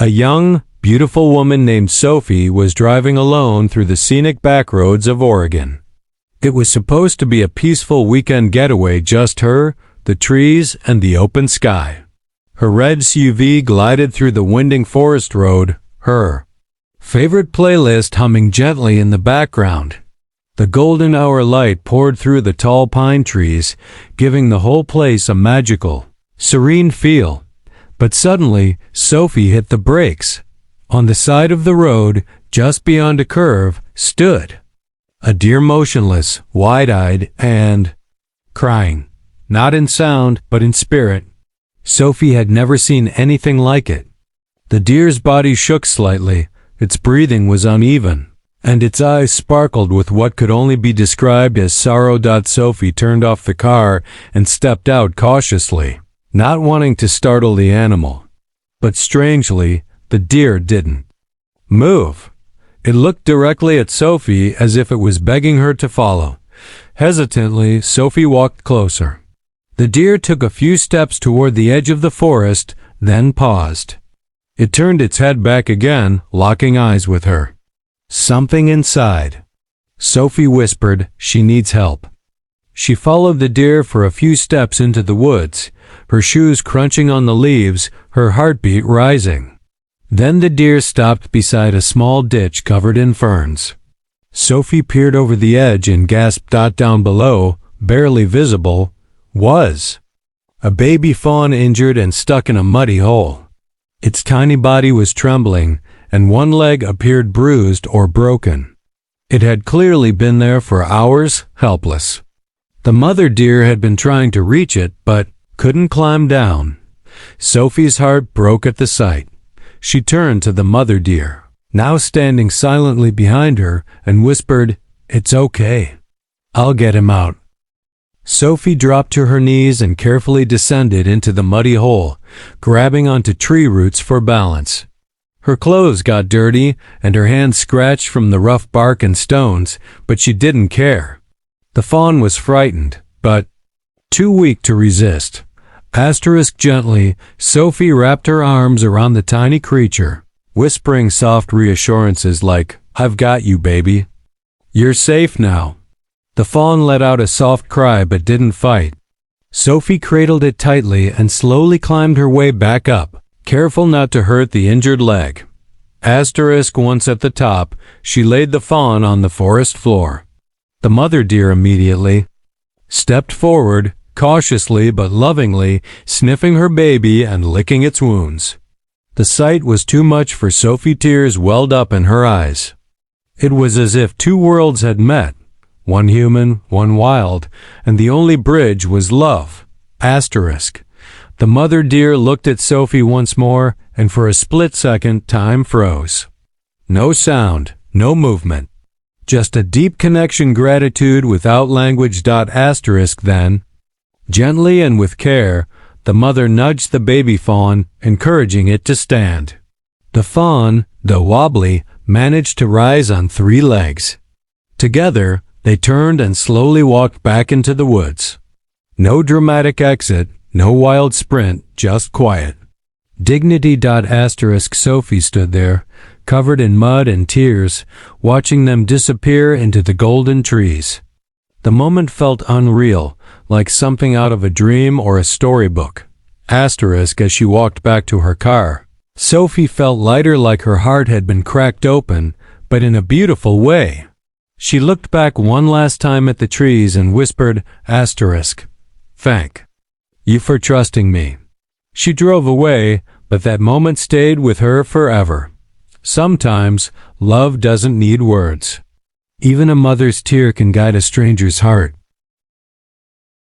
A young, beautiful woman named Sophie was driving alone through the scenic backroads of Oregon. It was supposed to be a peaceful weekend getaway, just her, the trees, and the open sky. Her red SUV glided through the winding forest road, her favorite playlist humming gently in the background. The golden hour light poured through the tall pine trees, giving the whole place a magical, serene feel. But suddenly, Sophie hit the brakes. On the side of the road, just beyond a curve, stood a deer, motionless, wide-eyed, and crying. Not in sound, but in spirit. Sophie had never seen anything like it. The deer's body shook slightly, its breathing was uneven, and its eyes sparkled with what could only be described as sorrow. Sophie turned off the car and stepped out cautiously, not wanting to startle the animal. But strangely, the deer didn't move. It looked directly at Sophie as if it was begging her to follow. Hesitantly, Sophie walked closer. The deer took a few steps toward the edge of the forest, then paused. It turned its head back again, locking eyes with her. Something inside. Sophie whispered, "She needs help." She followed the deer for a few steps into the woods, her shoes crunching on the leaves, her heartbeat rising. Then the deer stopped beside a small ditch covered in ferns. Sophie peered over the edge and gasped. Down below, barely visible, was a baby fawn, injured and stuck in a muddy hole. Its tiny body was trembling, and one leg appeared bruised or broken. It had clearly been there for hours, helpless. The mother deer had been trying to reach it, but couldn't climb down. Sophie's heart broke at the sight. She turned to the mother deer, now standing silently behind her, and whispered, "It's okay. I'll get him out." Sophie dropped to her knees and carefully descended into the muddy hole, grabbing onto tree roots for balance. Her clothes got dirty and her hands scratched from the rough bark and stones, but she didn't care. The fawn was frightened, but too weak to resist. Gently, Sophie wrapped her arms around the tiny creature, whispering soft reassurances like, "I've got you, baby. You're safe now." The fawn let out a soft cry but didn't fight. Sophie cradled it tightly and slowly climbed her way back up, careful not to hurt the injured leg. Once at the top, she laid the fawn on the forest floor. The mother deer immediately stepped forward, cautiously but lovingly, sniffing her baby and licking its wounds. The sight was too much for Sophie. Tears welled up in her eyes. It was as if two worlds had met, one human, one wild, and the only bridge was love. The mother deer looked at Sophie once more, and for a split second time froze. No sound, no movement. Just a deep connection, gratitude without language. Then, gently and with care, the mother nudged the baby fawn, encouraging it to stand. The fawn, though wobbly, managed to rise on 3 legs. Together, they turned and slowly walked back into the woods. No dramatic exit, no wild sprint, just quiet. Dignity. Sophie stood there, covered in mud and tears, watching them disappear into the golden trees. The moment felt unreal, like something out of a dream or a storybook. As she walked back to her car, Sophie felt lighter, like her heart had been cracked open, but in a beautiful way. She looked back one last time at the trees and whispered, "Thank you for trusting me." She drove away, but that moment stayed with her forever. Sometimes, love doesn't need words. Even a mother's tear can guide a stranger's heart.